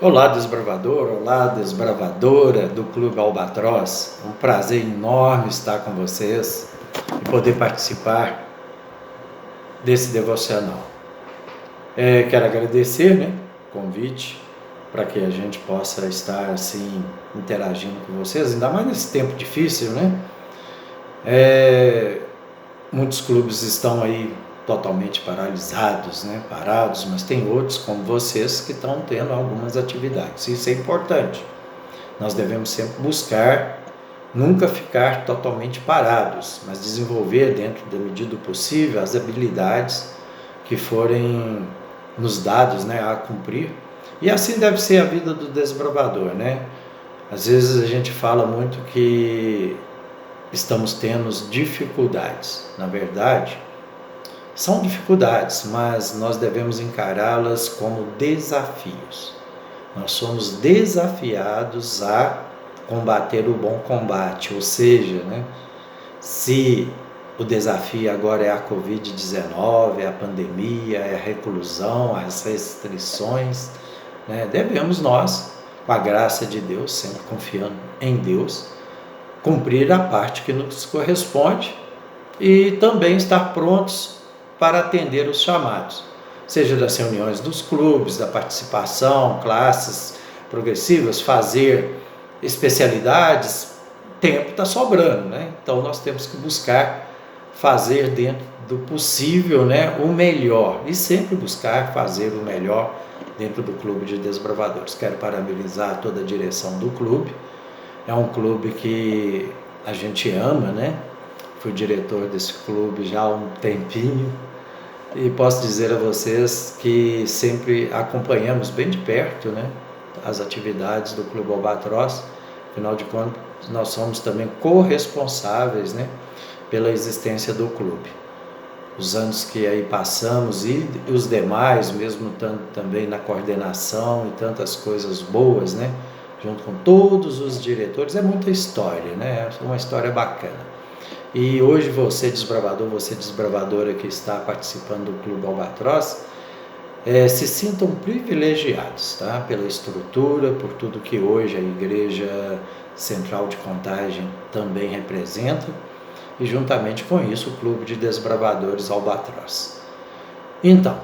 Olá, desbravador, olá, desbravadora do Clube Albatroz. Um prazer enorme estar com vocês e poder participar desse devocional. Quero agradecer, o convite para que a gente possa estar assim interagindo com vocês, ainda mais nesse tempo difícil, Muitos clubes estão aí totalmente paralisados, parados, mas tem outros como vocês que estão tendo algumas atividades. Isso é importante. Nós devemos sempre buscar nunca ficar totalmente parados, mas desenvolver dentro da medida do possível as habilidades que forem nos dados, a cumprir. E assim deve ser a vida do desbravador, Às vezes a gente fala muito que estamos tendo dificuldades. Na verdade, são dificuldades, mas nós devemos encará-las como desafios. Nós somos desafiados a combater o bom combate, ou seja, se o desafio agora é a Covid-19, é a pandemia, é a reclusão, as restrições, devemos nós, com a graça de Deus, sempre confiando em Deus, cumprir a parte que nos corresponde e também estar prontos para atender os chamados, seja das reuniões dos clubes, da participação, classes progressivas, fazer especialidades. Tempo está sobrando, Então nós temos que buscar fazer dentro do possível, o melhor, e sempre buscar fazer o melhor dentro do Clube de Desbravadores. Quero parabenizar toda a direção do clube. É um clube que a gente ama, Fui diretor desse clube já há um tempinho e posso dizer a vocês que sempre acompanhamos bem de perto, as atividades do Clube Albatroz. Afinal de contas, nós somos também corresponsáveis, pela existência do clube. Os anos que aí passamos e os demais, mesmo também na coordenação e tantas coisas boas, junto com todos os diretores, é muita história, é uma história bacana. E hoje você desbravador, você desbravadora que está participando do Clube Albatroz, se sintam privilegiados, pela estrutura, por tudo que hoje a Igreja Central de Contagem também representa, e juntamente com isso o Clube de Desbravadores Albatroz. Então,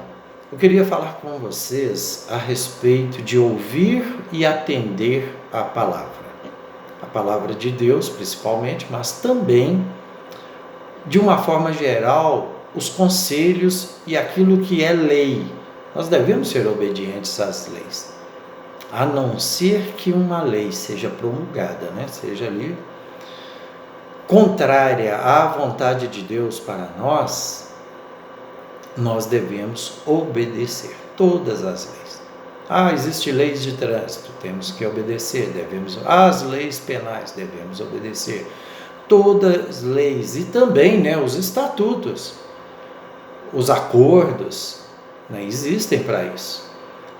eu queria falar com vocês a respeito de ouvir e atender a palavra de Deus principalmente, mas também, de uma forma geral, os conselhos e aquilo que é lei. Nós devemos ser obedientes às leis, a não ser que uma lei seja promulgada, seja ali contrária à vontade de Deus para nós devemos obedecer todas as leis. Existem leis de trânsito, temos que obedecer, as leis penais, devemos obedecer todas as leis, e também os estatutos, os acordos, existem para isso.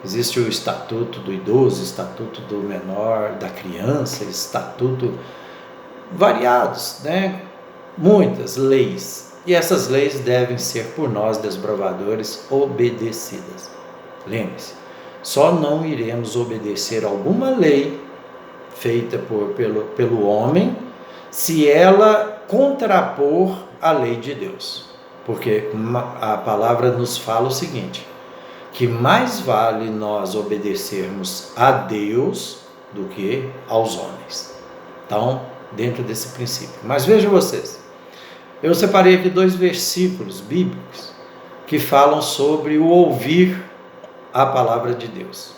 Existe o estatuto do idoso, estatuto do menor, da criança, estatuto variados, muitas leis, e essas leis devem ser por nós desbravadores obedecidas. Lembre-se, só não iremos obedecer alguma lei feita pelo homem se ela contrapor a lei de Deus, porque a palavra nos fala o seguinte, que mais vale nós obedecermos a Deus do que aos homens. Então, dentro desse princípio. Mas vejam vocês, eu separei aqui 2 versículos bíblicos que falam sobre o ouvir a palavra de Deus.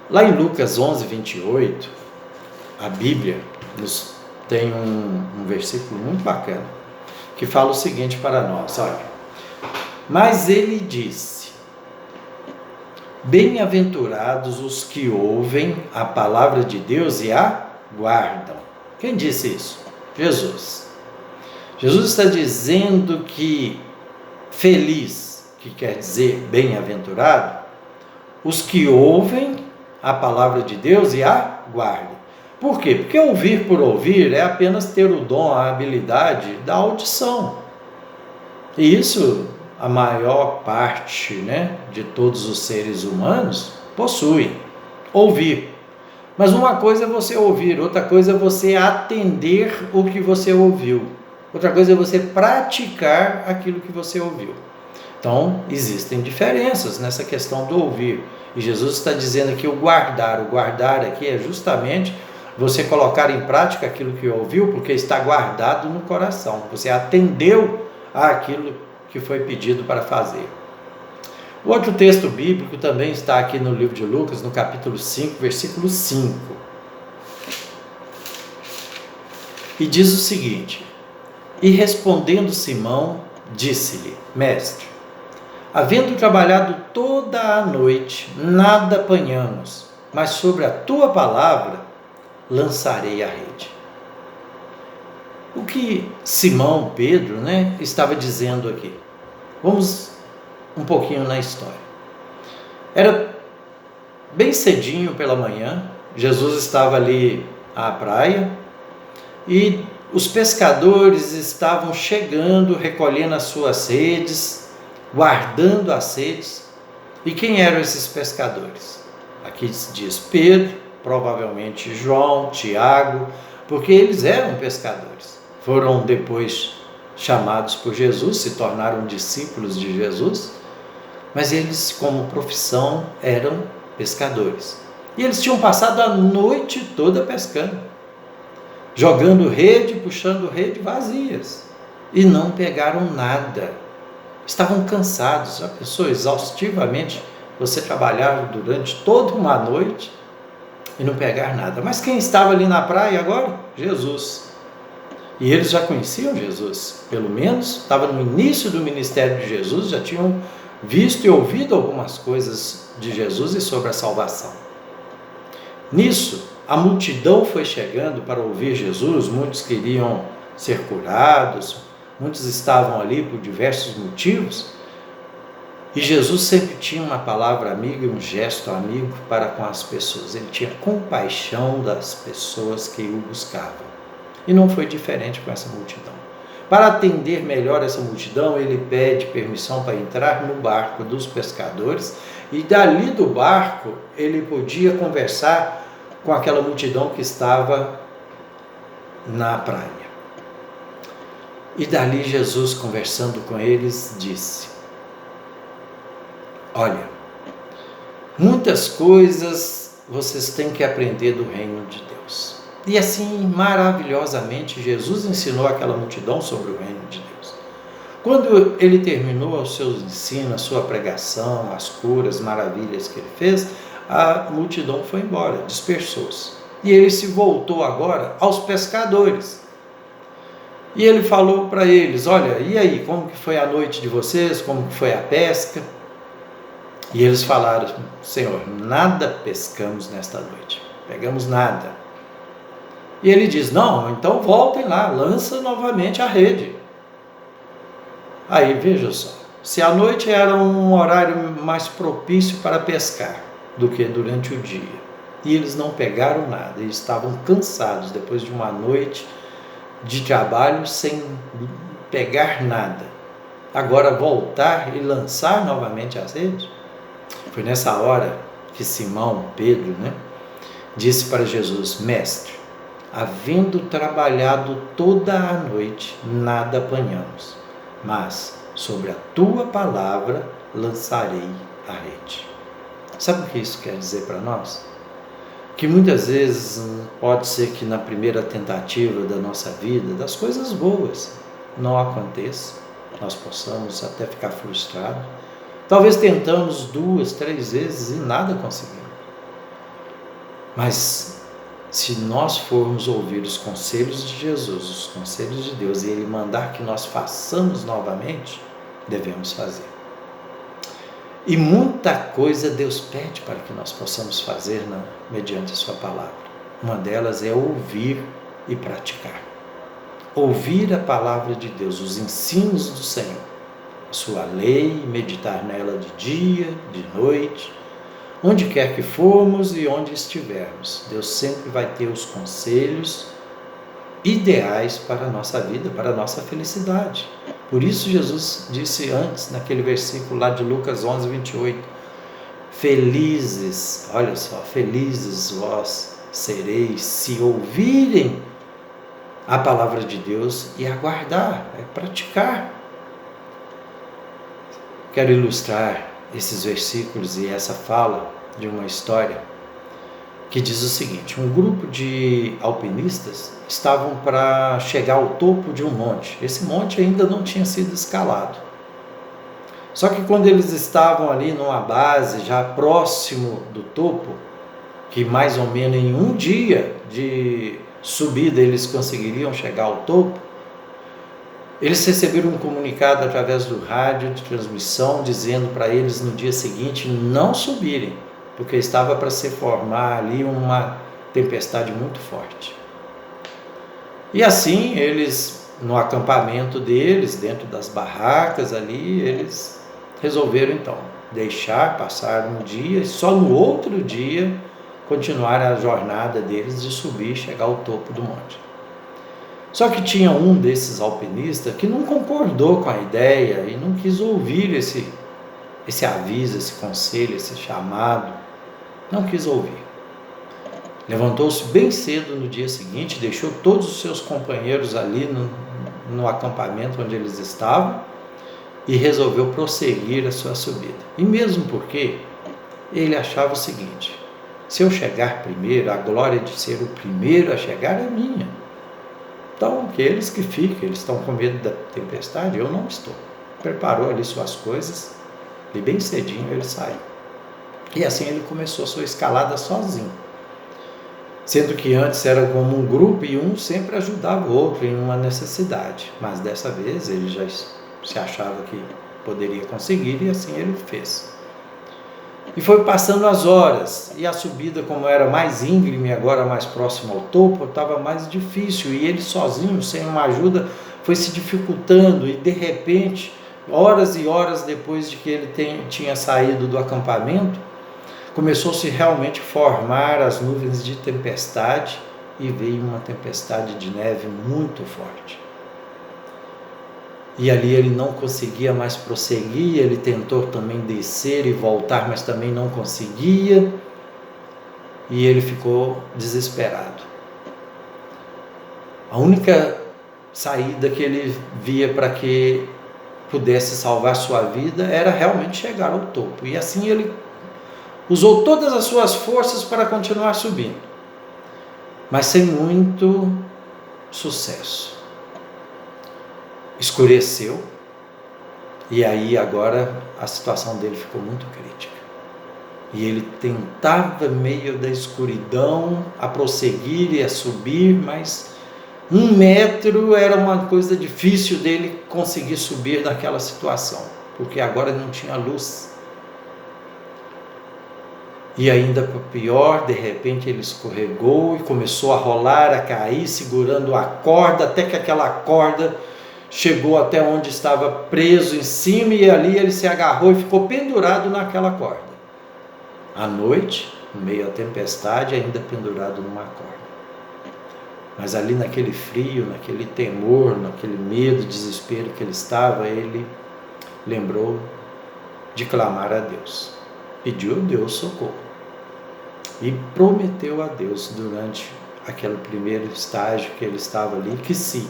Lá em Lucas 11, 28, a Bíblia nos tem um versículo muito bacana, que fala o seguinte para nós, olha, mas ele disse, bem-aventurados os que ouvem a palavra de Deus e a guardam. Quem disse isso? Jesus. Jesus está dizendo que feliz, que quer dizer bem-aventurado, os que ouvem a palavra de Deus e a guardam. Por quê? Porque ouvir por ouvir é apenas ter o dom, a habilidade da audição. E isso a maior parte, de todos os seres humanos possui. ouvir. Mas uma coisa é você ouvir, outra coisa é você atender o que você ouviu. Outra coisa é você praticar aquilo que você ouviu. Então, existem diferenças nessa questão do ouvir. E Jesus está dizendo aqui o guardar. O guardar aqui é justamente você colocar em prática aquilo que ouviu, porque está guardado no coração. Você atendeu àquilo que foi pedido para fazer. O outro texto bíblico também está aqui no livro de Lucas, no capítulo 5, versículo 5. E diz o seguinte: E respondendo Simão, disse-lhe: Mestre, havendo trabalhado toda a noite, nada apanhamos, mas sobre a tua palavra lançarei a rede. O que Simão, Pedro, estava dizendo aqui? Vamos um pouquinho na história. Era bem cedinho pela manhã, Jesus estava ali à praia e os pescadores estavam chegando, recolhendo as suas redes, guardando as redes. E quem eram esses pescadores? Aqui diz Pedro, provavelmente João, Tiago, porque eles eram pescadores. Foram depois chamados por Jesus, se tornaram discípulos de Jesus, mas eles, como profissão, eram pescadores. E eles tinham passado a noite toda pescando, jogando rede, puxando rede vazias, e não pegaram nada. Estavam cansados. Já pensou exaustivamente você trabalhar durante toda uma noite e não pegar nada? Mas quem estava ali na praia agora? Jesus. E eles já conheciam Jesus, pelo menos estava no início do ministério de Jesus, já tinham visto e ouvido algumas coisas de Jesus e sobre a salvação. Nisso, a multidão foi chegando para ouvir Jesus, muitos queriam ser curados, muitos estavam ali por diversos motivos, e Jesus sempre tinha uma palavra amiga e um gesto amigo para com as pessoas. Ele tinha compaixão das pessoas que o buscavam. E não foi diferente com essa multidão. Para atender melhor essa multidão, ele pede permissão para entrar no barco dos pescadores, e dali do barco ele podia conversar com aquela multidão que estava na praia. E dali Jesus, conversando com eles, disse: Olha, muitas coisas vocês têm que aprender do reino de Deus. E assim, maravilhosamente, Jesus ensinou aquela multidão sobre o reino de Deus. Quando ele terminou os seus ensinos, a sua pregação, as curas, maravilhas que ele fez, a multidão foi embora, dispersou-se. E ele se voltou agora aos pescadores. E ele falou para eles: olha, e aí, como que foi a noite de vocês? Como que foi a pesca? E eles falaram: Senhor, nada pescamos nesta noite, pegamos nada. E ele diz: não, então voltem lá, lança novamente a rede. Aí, veja só, se a noite era um horário mais propício para pescar do que durante o dia, e eles não pegaram nada, eles estavam cansados depois de uma noite de trabalho sem pegar nada, agora voltar e lançar novamente as redes? Foi nessa hora que Simão, Pedro, disse para Jesus: Mestre, havendo trabalhado toda a noite, nada apanhamos, mas sobre a tua palavra lançarei a rede. Sabe o que isso quer dizer para nós? Que muitas vezes pode ser que na primeira tentativa da nossa vida, das coisas boas, não aconteça, nós possamos até ficar frustrados. Talvez tentamos 2, 3 vezes e nada conseguimos. Mas se nós formos ouvir os conselhos de Jesus, os conselhos de Deus, e Ele mandar que nós façamos novamente, devemos fazer. E muita coisa Deus pede para que nós possamos fazer mediante a sua palavra. Uma delas é ouvir e praticar. Ouvir a palavra de Deus, os ensinos do Senhor, a sua lei, meditar nela de dia, de noite, onde quer que formos e onde estivermos. Deus sempre vai ter os conselhos ideais para a nossa vida, para a nossa felicidade. Por isso Jesus disse antes, naquele versículo lá de Lucas 11, 28, Felizes, olha só, felizes vós sereis se ouvirem a palavra de Deus e aguardar, praticar. Quero ilustrar esses versículos e essa fala de uma história que diz o seguinte: um grupo de alpinistas estavam para chegar ao topo de um monte. Esse monte ainda não tinha sido escalado. Só que quando eles estavam ali numa base, já próximo do topo, que mais ou menos em um dia de subida eles conseguiriam chegar ao topo, eles receberam um comunicado através do rádio de transmissão dizendo para eles no dia seguinte não subirem, porque estava para se formar ali uma tempestade muito forte. E assim eles, no acampamento deles, dentro das barracas ali, eles resolveram então deixar passar um dia e só no outro dia continuar a jornada deles de subir e chegar ao topo do monte. Só que tinha um desses alpinistas que não concordou com a ideia e não quis ouvir esse aviso, esse conselho, esse chamado. Não quis ouvir. Levantou-se bem cedo no dia seguinte, deixou todos os seus companheiros ali no acampamento onde eles estavam e resolveu prosseguir a sua subida. E mesmo porque ele achava o seguinte: se eu chegar primeiro, a glória de ser o primeiro a chegar é minha. Então, aqueles que ficam, eles estão com medo da tempestade, eu não estou. Preparou ali suas coisas e bem cedinho ele saiu. E assim ele começou a sua escalada sozinho. Sendo que antes era como um grupo e um sempre ajudava o outro em uma necessidade. Mas dessa vez ele já se achava que poderia conseguir e assim ele fez. E foi passando as horas, e a subida, como era mais íngreme, agora mais próximo ao topo, estava mais difícil, e ele sozinho, sem uma ajuda, foi se dificultando, e de repente, horas e horas depois de que ele tinha saído do acampamento, começou-se realmente a formar as nuvens de tempestade, e veio uma tempestade de neve muito forte. E ali ele não conseguia mais prosseguir, ele tentou também descer e voltar, mas também não conseguia, e ele ficou desesperado. A única saída que ele via para que pudesse salvar sua vida era realmente chegar ao topo, e assim ele usou todas as suas forças para continuar subindo, mas sem muito sucesso. Escureceu, e aí agora a situação dele ficou muito crítica. E ele tentava, meio da escuridão, a prosseguir e a subir, mas 1 metro era uma coisa difícil dele conseguir subir naquela situação, porque agora não tinha luz. E ainda pior, de repente ele escorregou e começou a rolar, a cair, segurando a corda, até que aquela corda chegou até onde estava preso em cima, e ali ele se agarrou e ficou pendurado naquela corda. À noite, no meio da tempestade, ainda pendurado numa corda. Mas ali naquele frio, naquele temor, naquele medo, desespero que ele estava, ele lembrou de clamar a Deus. Pediu a Deus socorro. E prometeu a Deus durante aquele primeiro estágio que ele estava ali, que se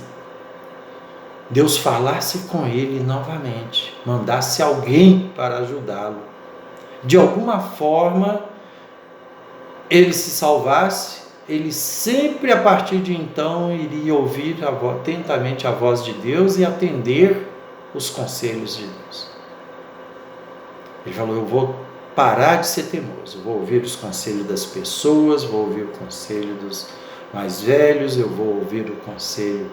Deus falasse com ele novamente, mandasse alguém para ajudá-lo, de alguma forma ele se salvasse, ele sempre a partir de então iria ouvir atentamente a voz de Deus e atender os conselhos de Deus. Ele falou: eu vou parar de ser teimoso, vou ouvir os conselhos das pessoas, vou ouvir o conselho dos mais velhos, eu vou ouvir o conselho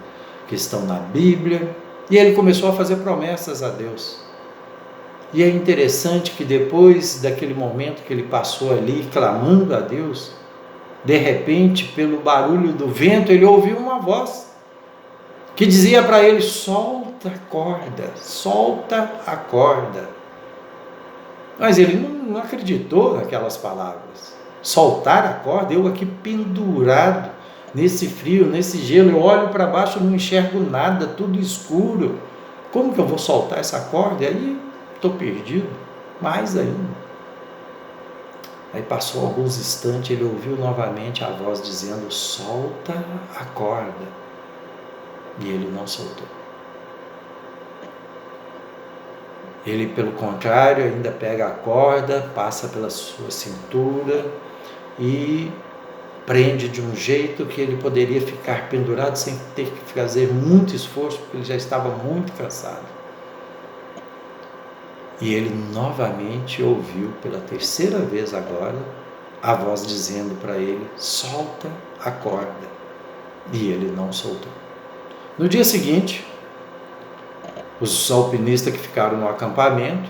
que estão na Bíblia. E ele começou a fazer promessas a Deus. E é interessante que depois daquele momento que ele passou ali clamando a Deus, de repente, pelo barulho do vento, ele ouviu uma voz que dizia para ele: solta a corda, solta a corda. Mas ele não acreditou naquelas palavras. Soltar a corda, eu aqui pendurado, nesse frio, nesse gelo, eu olho para baixo e não enxergo nada, tudo escuro. Como que eu vou soltar essa corda? E aí estou perdido, mais ainda. Aí passou alguns instantes, ele ouviu novamente a voz dizendo: solta a corda. E ele não soltou. Ele, pelo contrário, ainda pega a corda, passa pela sua cintura e prende de um jeito que ele poderia ficar pendurado sem ter que fazer muito esforço, porque ele já estava muito cansado. E ele novamente ouviu, pela terceira vez agora, a voz dizendo para ele: solta a corda. E ele não soltou. No dia seguinte, os alpinistas que ficaram no acampamento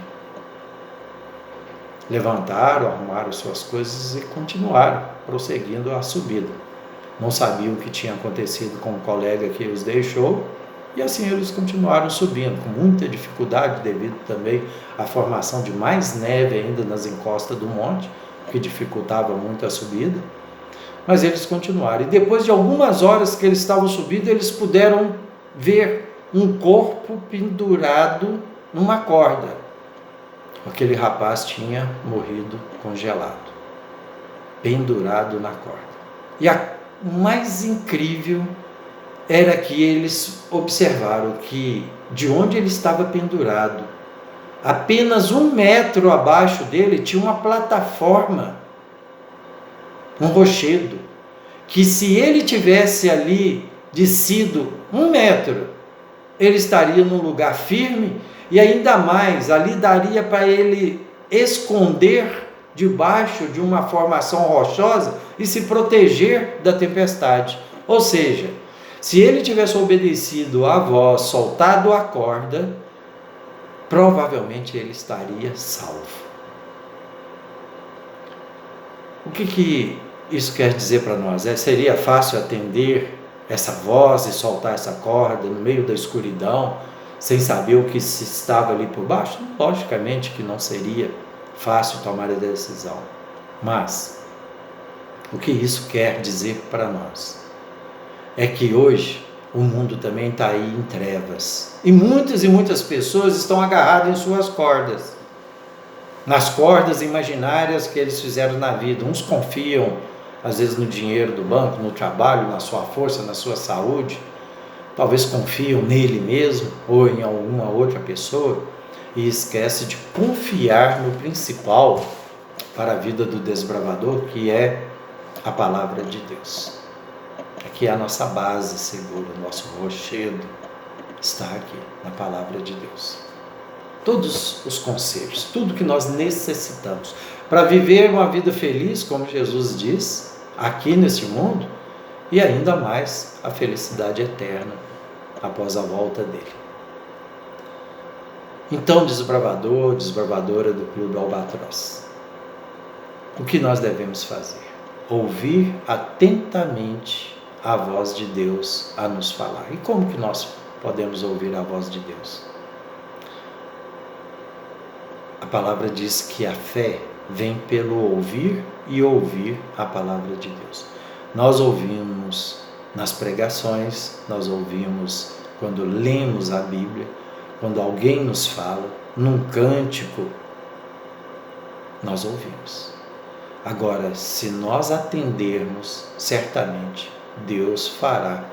levantaram, arrumaram suas coisas e continuaram prosseguindo a subida. Não sabiam o que tinha acontecido com o colega que os deixou, e assim eles continuaram subindo, com muita dificuldade, devido também à formação de mais neve ainda nas encostas do monte, que dificultava muito a subida. Mas eles continuaram. E depois de algumas horas que eles estavam subindo, eles puderam ver um corpo pendurado numa corda. Aquele rapaz tinha morrido congelado, pendurado na corda. E o mais incrível era que eles observaram que de onde ele estava pendurado, apenas 1 metro abaixo dele tinha uma plataforma, um rochedo, que se ele tivesse ali descido 1 metro, ele estaria num lugar firme, e ainda mais, ali daria para ele esconder debaixo de uma formação rochosa e se proteger da tempestade. Ou seja, se ele tivesse obedecido à voz, soltado a corda, provavelmente ele estaria salvo. O que isso quer dizer para nós? Seria fácil atender essa voz e soltar essa corda no meio da escuridão, sem saber o que se estava ali por baixo? Logicamente que não seria fácil tomar a decisão. Mas o que isso quer dizer para nós? É que hoje o mundo também está aí em trevas. E muitas pessoas estão agarradas em suas cordas. Nas cordas imaginárias que eles fizeram na vida. Uns confiam, às vezes, no dinheiro do banco, no trabalho, na sua força, na sua saúde. Talvez confiam nele mesmo ou em alguma outra pessoa. E esquece de confiar no principal para a vida do desbravador, que é a palavra de Deus. Aqui é a nossa base segura, o nosso rochedo está aqui na palavra de Deus. Todos os conselhos, tudo que nós necessitamos para viver uma vida feliz, como Jesus diz, aqui neste mundo, e ainda mais a felicidade eterna após a volta dele. Então, desbravador, desbravadora do Clube Albatroz, o que nós devemos fazer? Ouvir atentamente a voz de Deus a nos falar. E como que nós podemos ouvir a voz de Deus? A palavra diz que a fé vem pelo ouvir e ouvir a palavra de Deus. Nós ouvimos nas pregações, nós ouvimos quando lemos a Bíblia, quando alguém nos fala, num cântico, nós ouvimos. Agora, se nós atendermos, certamente Deus fará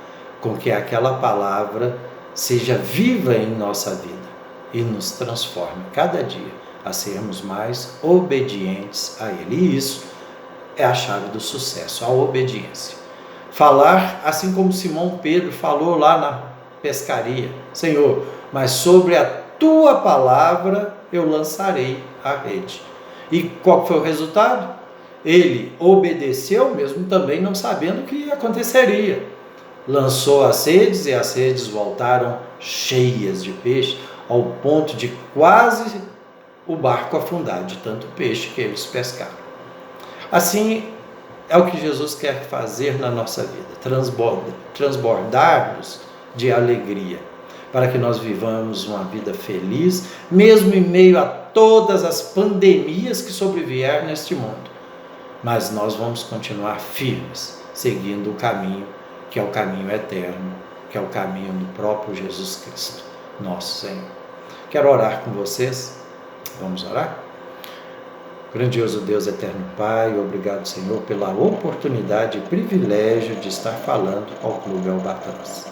com que aquela palavra seja viva em nossa vida e nos transforme cada dia a sermos mais obedientes a Ele. E isso é a chave do sucesso, a obediência. Falar assim como Simão Pedro falou lá na pescaria: Senhor, mas sobre a Tua palavra eu lançarei a rede. E qual foi o resultado? Ele obedeceu, mesmo também não sabendo o que aconteceria. Lançou as redes e as redes voltaram cheias de peixe, ao ponto de quase o barco afundar, de tanto peixe que eles pescaram. Assim é o que Jesus quer fazer na nossa vida, transbordar-nos de alegria, para que nós vivamos uma vida feliz, mesmo em meio a todas as pandemias que sobrevieram neste mundo. Mas nós vamos continuar firmes, seguindo o caminho, que é o caminho eterno, que é o caminho do próprio Jesus Cristo, nosso Senhor. Quero orar com vocês. Vamos orar? Grandioso Deus, eterno Pai, obrigado, Senhor, pela oportunidade e privilégio de estar falando ao Clube Albatros.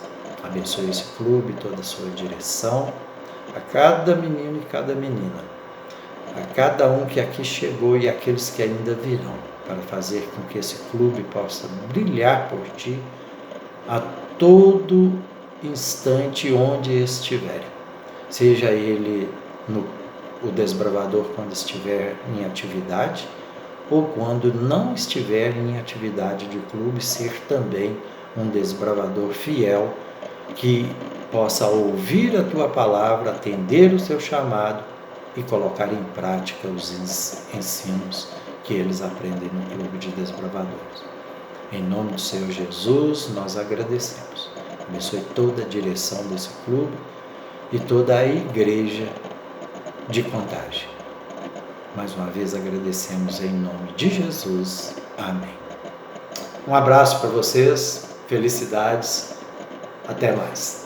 Abençoe esse clube, toda a sua direção, a cada menino e cada menina, a cada um que aqui chegou e aqueles que ainda virão, para fazer com que esse clube possa brilhar por Ti a todo instante onde estiverem. Seja ele o desbravador quando estiver em atividade, ou quando não estiver em atividade de clube, ser também um desbravador fiel, que possa ouvir a Tua palavra, atender o Seu chamado e colocar em prática os ensinos que eles aprendem no Clube de Desbravadores. Em nome do Senhor Jesus, nós agradecemos. Abençoe toda a direção desse clube e toda a igreja de Contagem. Mais uma vez agradecemos em nome de Jesus. Amém. Um abraço para vocês, felicidades, até mais.